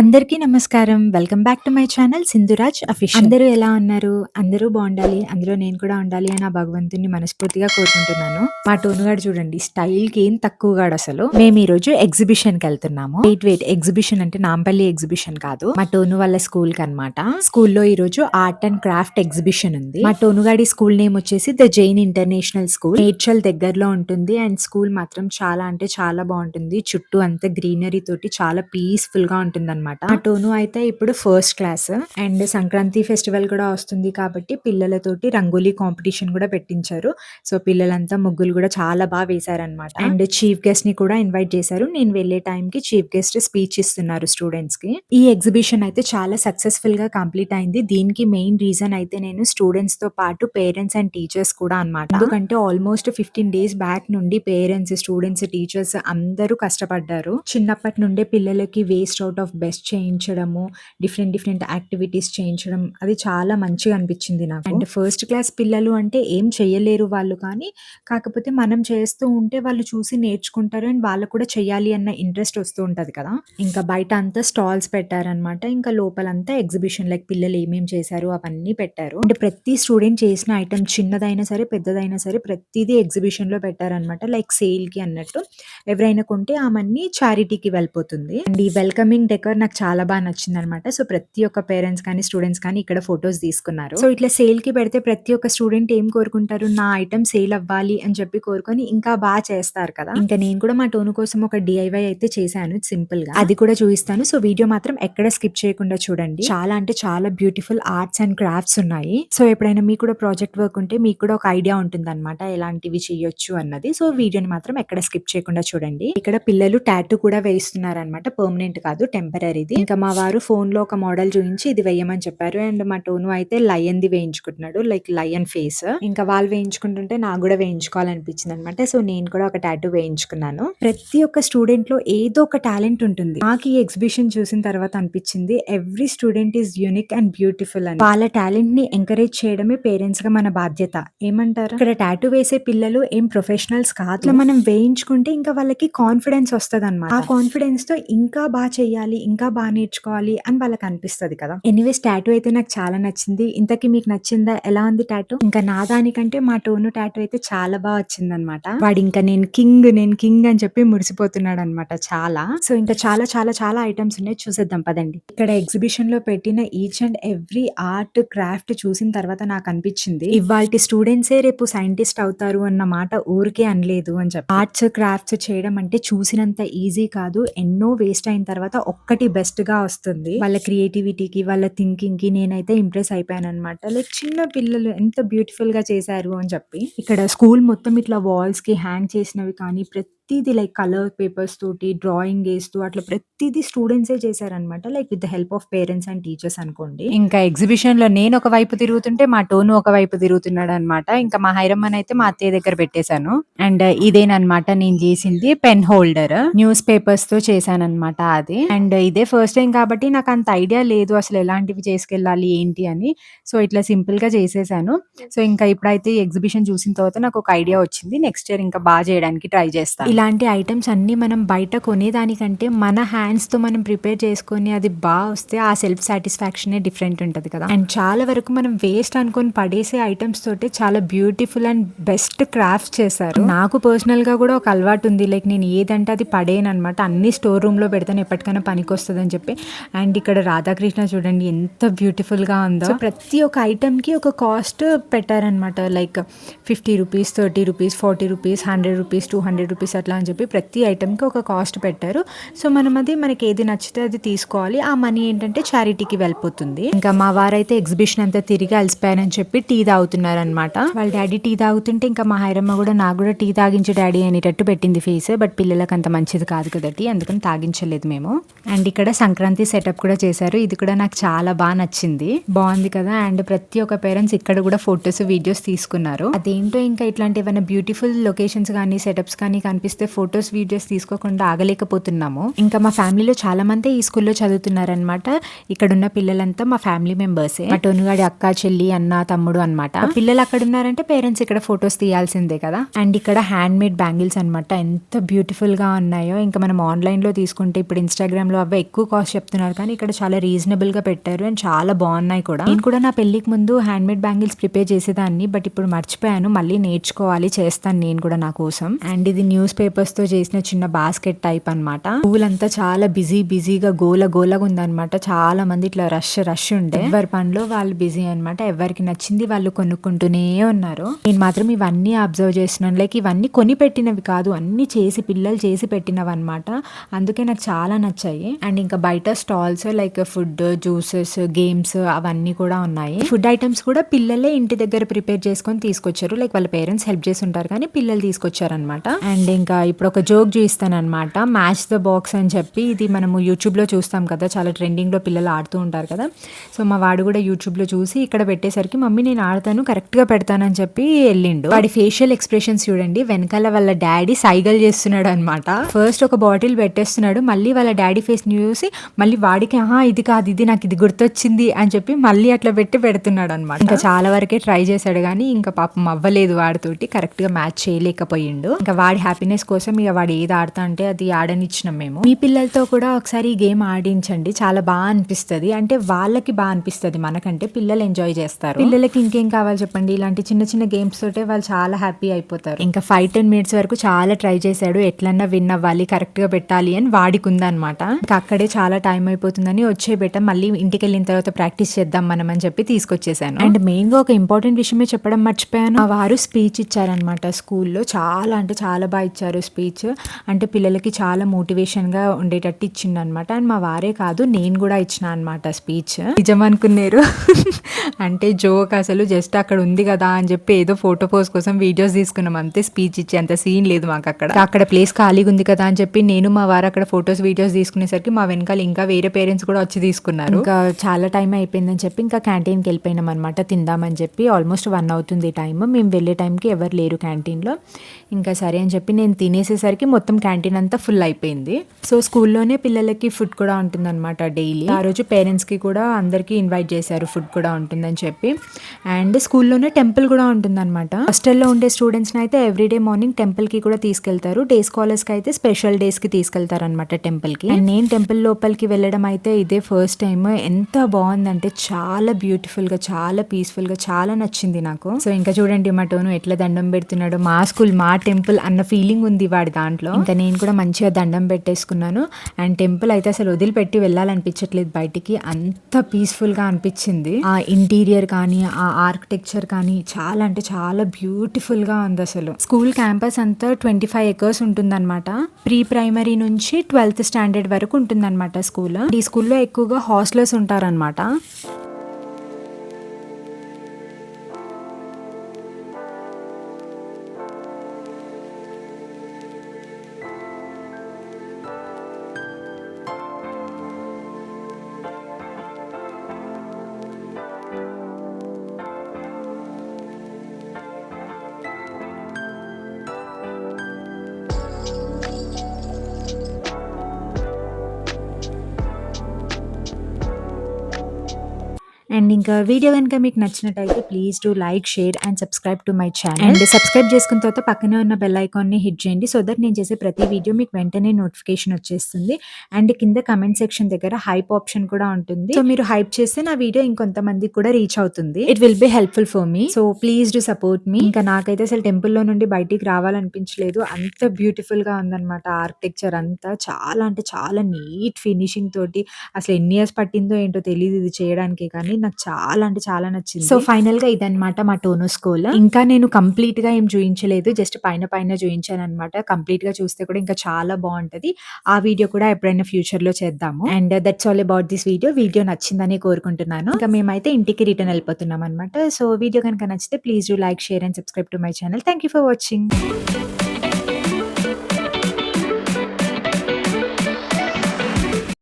అందరికీ నమస్కారం. Welcome back to my channel Sindhuraj official. అందరూ ఎలా ఉన్నారు? అందరూ బావుండాలి. అందులో నేను కూడా ఉండాలి అని ఆ భగవంతుడిని మనస్ఫూర్తిగా కోరుకుంటున్నాను. మా టోనుగాడు చూడండి స్టైల్‌కి ఏం తక్కువగాడసలు. మేము ఈరోజు ఎగ్జిబిషన్‌కెళ్తున్నాము. వెయిట్ ఎగ్జిబిషన్ అంటే నాంపల్లి ఎగ్జిబిషన్ కాదు. మా టోను వాళ్ళ స్కూల్‌కనమాట. స్కూల్‌లో ఈరోజు ఆర్ట్ అండ్ క్రాఫ్ట్ ఎగ్జిబిషన్ ఉంది. మా టోనుగాడి స్కూల్ నేమ్ వచ్చేసి the Jain international school. Medchal దగ్గరలో ఉంటుంది అండ్ స్కూల్ మాత్రం చాలా అంటే చాలా బావుంటుంది. చుట్టూ అంతా గ్రీనరీ తోటి చాలా పీస్‌ఫుల్‌గా ఉంటుందన్నమాట. మా టోను అయితే ఇప్పుడు first class and Sankranti festival కూడా వస్తుంది కాబట్టి పిల్లలతోటి రంగోలీ కాంపిటీషన్ కూడా పెట్టించారు. సో పిల్లలంతా ముగ్గులు కూడా చాలా బాగా వేశారనమాట. అండ్ చీఫ్ గెస్ట్ ని కూడా ఇన్వైట్ చేశారు. నేను వెళ్ళే టైం కి చీఫ్ గెస్ట్ స్పీచ్ ఇస్తున్నారు స్టూడెంట్స్ కి. ఈ ఎగ్జిబిషన్ అయితే చాలా సక్సెస్ఫుల్ గా కంప్లీట్ అయింది. దీనికి మెయిన్ రీజన్ అయితే నేను స్టూడెంట్స్ తో పాటు పేరెంట్స్ అండ్ టీచర్స్ కూడా అన్నమాట. ఎందుకంటే ఆల్మోస్ట్ 15 డేస్ బ్యాక్ నుండి పేరెంట్స్, స్టూడెంట్స్, టీచర్స్ అందరూ కష్టపడ్డారు. చిన్నప్పటి నుండే పిల్లలకి వేస్ట్ అవుట్ ఆఫ్ బెస్ట్ చేయించడము, డిఫరెంట్ యాక్టివిటీస్ చేయించడం అది చాలా మంచిగా అనిపించింది నాకు. అండ్ ఫస్ట్ క్లాస్ పిల్లలు అంటే ఏం చెయ్యలేరు వాళ్ళు, కానీ కాకపోతే మనం చేస్తూ ఉంటే వాళ్ళు చూసి నేర్చుకుంటారు అండ్ వాళ్ళకు కూడా చెయ్యాలి అన్న ఇంట్రెస్ట్ వస్తూ ఉంటది కదా. ఇంకా బయట అంతా స్టాల్స్ పెట్టారనమాట. ఇంకా లోపలంతా ఎగ్జిబిషన్ లైక్ పిల్లలు ఏమేం చేశారు అవన్నీ పెట్టారు. అంటే ప్రతి స్టూడెంట్ చేసిన ఐటమ్ చిన్నదైనా సరే పెద్దదైనా సరే ప్రతిదీ ఎగ్జిబిషన్ లో పెట్టారనమాట. లైక్ సేల్ కి అన్నట్టు ఎవరైనా కొంటే ఆ మనీ చారిటీకి వెళ్ళిపోతుంది. అండ్ ఈ వెల్కమింగ్ డెకర్ నాకు చాలా బాగా నచ్చిందనమాట. సో ప్రతి ఒక్క పేరెంట్స్ కానీ స్టూడెంట్స్ కానీ ఇక్కడ ఫొటోస్ తీసుకున్నారు. సో ఇట్లా సేల్ కి పెడితే ప్రతి ఒక్క స్టూడెంట్ ఏం కోరుకుంటారు, నా ఐటమ్ సేల్ అవ్వాలి అని చెప్పి కోరుకొని ఇంకా బాగా చేస్తారు కదా. ఇంకా నేను కూడా మా టోను కోసం ఒక డిఐవై అయితే చేశాను సింపుల్ గా, అది కూడా చూపిస్తాను. సో వీడియో మాత్రం ఎక్కడ స్కిప్ చేయకుండా చూడండి. చాలా అంటే చాలా బ్యూటిఫుల్ ఆర్ట్స్ అండ్ క్రాఫ్ట్స్ ఉన్నాయి. సో ఎప్పుడైనా మీకు కూడా ప్రాజెక్ట్ వర్క్ ఉంటే మీకు కూడా ఒక ఐడియా ఉంటుంది అనమాట ఎలాంటివి చేయొచ్చు అన్నది. సో వీడియోని మాత్రం ఎక్కడ స్కిప్ చేయకుండా చూడండి. ఇక్కడ పిల్లలు టాటూ కూడా వేస్తున్నారు అనమాట. పర్మనెంట్ కాదు, టెంపరరీది. ఇంకా మా వారు ఫోన్ లో ఒక మోడల్ చూపించి ఇది వేయమని చెప్పారు. అండ్ మా టోను అయితే లయన్ ది వేయించుకుంటున్నాడు, లైక్ లయన్ ఫేస్. ఇంకా వాళ్ళు వేయించుకుంటుంటే నాకు కూడా వేయించుకోవాలనిపించింది అనమాట. సో నేను కూడా ఒక టాటూ వేయించుకున్నాను. ప్రతి ఒక్క స్టూడెంట్ లో ఏదో ఒక టాలెంట్ ఉంటుంది. నాకు ఈ ఎగ్జిబిషన్ చూసిన తర్వాత అనిపించింది every student is unique and beautiful అని. వాళ్ళ టాలెంట్ ని ఎంకరేజ్ చేయడమే పేరెంట్స్ గా మన బాధ్యత. ఏమంటారు? ఇక్కడ టాటూ వేసే పిల్లలు ఏం ప్రొఫెషనల్స్ కాదు. ఇట్లా మనం వేయించుకుంటే ఇంకా వాళ్ళకి కాన్ఫిడెన్స్ వస్తుంది అనమాట. ఆ కాన్ఫిడెన్స్ తో ఇంకా బాగా చెయ్యాలి, ఇంకా బాగా నేర్చుకోవాలి అని వాళ్ళకి అనిపిస్తుంది కదా. ఎనీవేస్ టాటూ అయితే నాకు చాలా నచ్చింది. ఇంతకీ మీకు నచ్చిందా? ఎలా ఉంది టాటూ? ఇంకా నా దానికంటే మా టోను టాటూ అయితే చాలా బాగా వచ్చింది అనమాట. వాడు ఇంకా నేను కింగ్ అని చెప్పి మురిసిపోతున్నాడు అనమాట చాలా. సో ఇంకా చాలా చాలా చాలా ఐటమ్స్ ఉన్నాయి, చూసేద్దాం పదండి. ఇక్కడ ఎగ్జిబిషన్ లో పెట్టిన each and every art craft చూసిన తర్వాత నాకు అనిపించింది ఇవాల్టి స్టూడెంట్సే రేపు సైంటిస్ట్ అవుతారు అన్న మాట ఊరికే అనలేదు అని చెప్పి. ఆర్ట్స్ క్రాఫ్ట్స్ చేయడం అంటే చూసినంత ఈజీ కాదు. ఎన్నో వేస్ట్ అయిన తర్వాత ఒక్కటి బెస్ట్ గా వస్తుంది. వాళ్ళ క్రియేటివిటీకి, వాళ్ళ థింకింగ్ కి నేనైతే ఇంప్రెస్ అయిపోయాను అనమాట. లైక్ చిన్న పిల్లలు ఎంత బ్యూటిఫుల్ గా చేశారు అని చెప్పి. ఇక్కడ స్కూల్ మొత్తం ఇట్లా వాల్స్ కి హ్యాంగ్ చేసినవి కానీ ప్రతిదీ లైక్ కలర్ పేపర్స్ తోటి డ్రాయింగ్ వేస్తూ అట్లా ప్రతిదీ స్టూడెంట్సే చేశారనమాట. Like with the help of parents and teachers అనుకోండి. ఇంకా ఎగ్జిబిషన్ లో నేను ఒక వైపు తిరుగుతుంటే మా టోను ఒక వైపు తిరుగుతున్నాడు అనమాట. ఇంకా మా హైరమ్మన్ అయితే మా అత్తయ్య దగ్గర పెట్టేశాను. అండ్ ఇదేనమాట నేను చేసింది పెన్ హోల్డర్, న్యూస్ పేపర్స్ తో చేశానన్నమాట అది. అండ్ ఇదే ఫస్ట్ టైం కాబట్టి నాకు అంత ఐడియా లేదు అసలు ఎలాంటివి చేసుకెళ్ళాలి ఏంటి అని. సో ఇట్లా సింపుల్ గా చేసేసాను. సో ఇంకా ఇప్పుడైతే ఎగ్జిబిషన్ చూసిన తర్వాత నాకు ఒక ఐడియా వచ్చింది. నెక్స్ట్ ఇయర్ ఇంకా బాగా చేయడానికి ట్రై చేస్తాను. ఇలాంటి ఐటమ్స్ అన్ని మనం బయట కొనేదానికంటే మన హ్యాండ్స్ తో మనం ప్రిపేర్ చేసుకొని అది బాగా వస్తే ఆ సెల్ఫ్ సాటిస్ఫాక్షన్ డిఫరెంట్ ఉంటది కదా. అండ్ చాలా వరకు మనం వేస్ట్ అనుకొని పడేసే ఐటమ్స్ తోటి చాలా బ్యూటిఫుల్ అండ్ బెస్ట్ క్రాఫ్ట్స్ చేశారు. నాకు పర్సనల్ గా కూడా ఒక అలవాటు ఉంది. లైక్ నేను ఏదంటే అది పడేయను అనమాట. అన్ని స్టోర్ రూమ్ లో పెడతాను, ఎప్పటికైనా పనికి వస్తుంది అని చెప్పి. అండ్ ఇక్కడ రాధాకృష్ణ చూడండి ఎంత బ్యూటిఫుల్ గా ఉందో. ప్రతి ఒక్క ఐటమ్ కి ఒక కాస్ట్ పెట్టారనమాట. Like 50 rupees, 30 rupees, 40 rupees, 100 rupees, 200 rupees అట్లా అని చెప్పి ప్రతి ఐటమ్ కి ఒక కాస్ట్ పెట్టారు. సో మనం అది మనకి ఏది నచ్చితే అది తీసుకోవాలి. ఆ మనీ ఏంటంటే చారిటీకి వెళ్ళిపోతుంది. ఇంకా మా వారైతే ఎగ్జిబిషన్ అంతా తిరిగి అలసిపోయారని చెప్పి టీ తాగుతున్నారు అనమాట. వాళ్ళ డాడీ టీ తాగుతుంటే ఇంకా మా హైరమ్మ కూడా నాకు కూడా టీ తాగించు డాడీ అనేటట్టు పెట్టింది ఫేస్. బట్ పిల్లలకు అంత మంచిది కాదు కదా టీ, అందుకని తాగించలేదు మేము. అండ్ ఇక్కడ సంక్రాంతి సెటప్ కూడా చేశారు. ఇది కూడా నాకు చాలా బాగా నచ్చింది, బాగుంది కదా. అండ్ ప్రతి ఒక్క పేరెంట్స్ ఇక్కడ కూడా ఫొటోస్ వీడియోస్ తీసుకున్నారు. అదేంటో ఇంకా ఇట్లాంటి ఏమైనా బ్యూటిఫుల్ లొకేషన్స్ కానీ సెటప్స్ కానీ కనిపిస్తే చూస్తే ఫొటోస్, వీడియోస్ తీసుకోకుండా ఆగలేకపోతున్నాము. ఇంకా మా ఫ్యామిలీలో చాలా మంది ఈ స్కూల్లో చదువుతున్నారనమాట. ఇక్కడున్న పిల్లలంతా మా ఫ్యామిలీ మెంబర్సే. మా టోనుగాడి అక్క, చెల్లి, అన్న, తమ్ముడు అనమాట. పిల్లలు అక్కడ ఉన్నారంటే పేరెంట్స్ ఇక్కడ ఫొటోస్ తీయాల్సిందే కదా. అండ్ ఇక్కడ హ్యాండ్ మేడ్ బ్యాంగిల్స్ అనమాట. ఎంత బ్యూటిఫుల్ గా ఉన్నాయో. ఇంకా మనం ఆన్లైన్ లో తీసుకుంటే ఇప్పుడు ఇన్స్టాగ్రామ్ లో అవి ఎక్కువ కాస్ట్ చెప్తున్నారు, కానీ ఇక్కడ చాలా రీజనబుల్ గా పెట్టారు అండ్ చాలా బాగున్నాయి కూడా. నేను కూడా నా పెళ్లికి ముందు హ్యాండ్ మేడ్ బ్యాంగిల్స్ ప్రిపేర్ చేసేదాన్ని, బట్ ఇప్పుడు మర్చిపోయాను. మళ్ళీ నేర్చుకోవాలి, చేస్తాను నేను కూడా నా కోసం. అండ్ ఇది న్యూస్ పేపర్స్ తో చేసిన చిన్న బాస్కెట్ టైప్ అనమాట. పువ్వులంతా చాలా బిజీగా గోలగా ఉందన్నమాట. చాలా మంది ఇట్లా రష్ ఉండే, ఎవరి పనిలో వాళ్ళు బిజీ అనమాట. ఎవరికి నచ్చింది వాళ్ళు కొనుక్కుంటూనే ఉన్నారు. నేను మాత్రం ఇవన్నీ అబ్జర్వ్ చేస్తున్నాను. లైక్ ఇవన్నీ కొని పెట్టినవి కాదు, అన్ని పిల్లలు చేసి పెట్టినవి అనమాట. అందుకే నాకు చాలా నచ్చాయి. అండ్ ఇంకా బయట stalls like food, juices, games అవన్నీ కూడా ఉన్నాయి. ఫుడ్ ఐటమ్స్ కూడా పిల్లలే ఇంటి దగ్గర ప్రిపేర్ చేసుకొని తీసుకొచ్చారు. లైక్ వాళ్ళ పేరెంట్స్ హెల్ప్ చేసి ఉంటారు, కానీ పిల్లలు తీసుకొచ్చారు అనమాట. అండ్ ఇంకా ఇప్పుడు ఒక జోక్ చూపిస్తాను అనమాట. మ్యాచ్ ద బాక్స్ అని చెప్పి, ఇది మనము యూట్యూబ్ లో చూస్తాం కదా, చాలా ట్రెండింగ్ లో పిల్లలు ఆడుతూ ఉంటారు కదా. సో మా వాడు కూడా యూట్యూబ్ లో చూసి ఇక్కడ పెట్టేసరికి మమ్మీ నేను ఆడతాను, కరెక్ట్ గా పెడతానని చెప్పి వెళ్ళిండు. వాడి ఫేషియల్ ఎక్స్ప్రెషన్స్ చూడండి. వెనకాల వాళ్ళ డాడీ సైగల్ చేస్తున్నాడు అనమాట. ఫస్ట్ ఒక బాటిల్ పెట్టేస్తున్నాడు, మళ్ళీ వాళ్ళ డాడీ ఫేస్ ని చూసి మళ్ళీ వాడికి ఇది కాదు, ఇది నాకు ఇది గుర్తొచ్చింది అని చెప్పి మళ్ళీ అట్లా పెడుతున్నాడు అనమాట. ఇంకా చాలా వరకే ట్రై చేశాడు, కానీ ఇంకా పాపం అవ్వలేదు వాడితోటి, కరెక్ట్ గా మ్యాచ్ చేయలేకపోయిండు. ఇంకా వాడి హ్యాపీనెస్ కోసం ఇక వాడు ఏది ఆడతా అంటే అది ఆడనిచ్చినాం మేము. మీ పిల్లలతో కూడా ఒకసారి ఈ గేమ్ ఆడించండి, చాలా బాగా అనిపిస్తుంది. అంటే వాళ్ళకి బాగా అనిపిస్తుంది, మనకంటే పిల్లలు ఎంజాయ్ చేస్తారు. పిల్లలకి ఇంకేం కావాలి చెప్పండి, ఇలాంటి చిన్న గేమ్స్ తోటే వాళ్ళు చాలా హ్యాపీ అయిపోతారు. ఇంకా 5-10 minutes వరకు చాలా ట్రై చేశాడు, ఎట్లన్నా విన్ అవ్వాలి, కరెక్ట్ గా పెట్టాలి అని వాడికి ఉందన్నమాట. ఇంకా అక్కడే చాలా టైం అయిపోతుందని వచ్చే బెట్ట మళ్ళీ ఇంటికి వెళ్ళిన తర్వాత ప్రాక్టీస్ చేద్దాం మనం అని చెప్పి తీసుకొచ్చేసాను. అండ్ మెయిన్ గా ఒక ఇంపార్టెంట్ విషయమే చెప్పడం మర్చిపోయాను. మా వారు స్పీచ్ ఇచ్చారనమాట స్కూల్లో. చాలా అంటే చాలా బాగా ఇచ్చారు స్పీచ్. అంటే పిల్లలకి చాలా మోటివేషన్ గా ఉండేటట్టు ఇచ్చిండు అనమాట. అండ్ మా వారే కాదు, నేను కూడా ఇచ్చిన అనమాట స్పీచ్. నిజం అనుకున్నారు అంటే జోక్, అసలు జస్ట్ అక్కడ ఉంది కదా అని చెప్పి ఏదో ఫోటో పోజ్ కోసం వీడియోస్ తీసుకున్నాం అంతే. స్పీచ్ ఇచ్చే అంత సీన్ లేదు మాకు అక్కడ ప్లేస్ ఖాళీగా ఉంది కదా అని చెప్పి నేను మా వారు అక్కడ ఫొటోస్, వీడియోస్ తీసుకునేసరికి మా వెనకాల ఇంకా వేరే పేరెంట్స్ కూడా వచ్చి తీసుకున్నారు. ఇంకా చాలా టైం అయిపోయిందని చెప్పి ఇంకా క్యాంటీన్కి వెళ్ళిపోయినాం అనమాట తిందామని చెప్పి. ఆల్మోస్ట్ 1 అవుతుంది టైం. మేము వెళ్ళే టైంకి ఎవరు లేరు క్యాంటీన్లో. ఇంకా సరే అని చెప్పి నేను తినేసేసరికి మొత్తం క్యాంటీన్ అంతా ఫుల్ అయిపోయింది. సో స్కూల్లోనే పిల్లలకి ఫుడ్ కూడా ఉంటుందన్నమాట డైలీ. ఆ రోజు పేరెంట్స్కి కూడా అందరికీ ఇన్వైట్ చేశారు, ఫుడ్ కూడా ఉంటుందని చెప్పి. అండ్ స్కూల్లోనే టెంపుల్ కూడా ఉంటుందన్నమాట. హాస్టల్లో ఉండే స్టూడెంట్స్ని అయితే ఎవ్రీడే మార్నింగ్ టెంపుల్కి కూడా తీసుకెళ్తారు. డే స్కాలర్స్కి అయితే స్పెషల్ డేస్కి తీసుకెళ్తారు అనమాట టెంపుల్కి. అండ్ నేను టెంపుల్ లోపలికి వెళ్ళడం అయితే ఇదే ఫస్ట్ టైం. ఎంత బాగుందంటే చాలా బ్యూటిఫుల్గా, చాలా పీస్ఫుల్గా, చాలా నచ్చింది నాకు. సో ఇంకా చూడండి మా టోను ఎట్లా దండం పెడుతున్నాడు. మా స్కూల్, మా టెంపుల్ అన్న ఫీలింగ్ ఉంది వాడి దాంట్లో. ఇంకా నేను కూడా మంచిగా దండం పెట్టేసుకున్నాను. అండ్ టెంపుల్ అయితే అసలు వదిలిపెట్టి వెళ్ళాలనిపించట్లేదు బయటికి, అంత పీస్ఫుల్గా అనిపించింది. ఆ ఇంటీరియర్ కానీ, ఆ ఆర్కిటెక్చర్ కానీ చాలా అంటే చాలా బ్యూటిఫుల్గా ఉంది అసలు. స్కూల్ క్యాంపస్ అంతా 25 acres ఉంటుందన్నమాట. ప్రీ ప్రైమరీ నుంచి 12th స్టాండర్డ్ వరకు ఉంటుందన్నమాట స్కూల్. ఈ స్కూల్లో ఎక్కువగా హాస్టలర్స్ ఉంటారనమాట. అండ్ ఇంకా వీడియో కనుక మీకు నచ్చినట్టయితే please do like, share and subscribe to my channel. And subscribe చేసుకున్న తర్వాత పక్కనే ఉన్న బెల్ ఐకాన్ని హిట్ చేయండి, సో దట్ నేను చేసే ప్రతి వీడియో మీకు వెంటనే నోటిఫికేషన్ వచ్చేస్తుంది. అండ్ కింద కమెంట్ సెక్షన్ దగ్గర హైప్ ఆప్షన్ కూడా ఉంటుంది. సో మీరు హైప్ చేస్తే నా వీడియో ఇంకొంతమందికి కూడా రీచ్ అవుతుంది. It will be helpful for me. So please do support me. ఇంకా నాకైతే అసలు టెంపుల్లో నుండి బయటికి రావాలనిపించలేదు, అంత బ్యూటిఫుల్ గా ఉందన్నమాట. ఆర్కిటెక్చర్ అంతా చాలా అంటే చాలా నీట్ ఫినిషింగ్ తోటి. అసలు ఎన్ని ఇయర్స్ పట్టిందో ఏంటో తెలియదు ఇది చేయడానికి, కానీ నాకు చాలా అంటే చాలా నచ్చింది. సో ఫైనల్ గా ఇదన్నమాట మా టోనో స్కూల్. ఇంకా నేను కంప్లీట్ గా ఏం చూపించలేదు, జస్ట్ పైన చూపించాను అనమాట. కంప్లీట్ గా చూస్తే కూడా ఇంకా చాలా బాగుంటది. ఆ వీడియో కూడా ఎప్పుడైనా ఫ్యూచర్ లో చేద్దాము. And that's all about this video. Video నచ్చిందని కోరుకుంటున్నాను. ఇంకా మేమైతే ఇంటికి రిటర్న్ వెళ్ళిపోతున్నాం అనమాట. సో వీడియో కనుక నచ్చితే please do like, share and subscribe to my channel. Thank you for watching.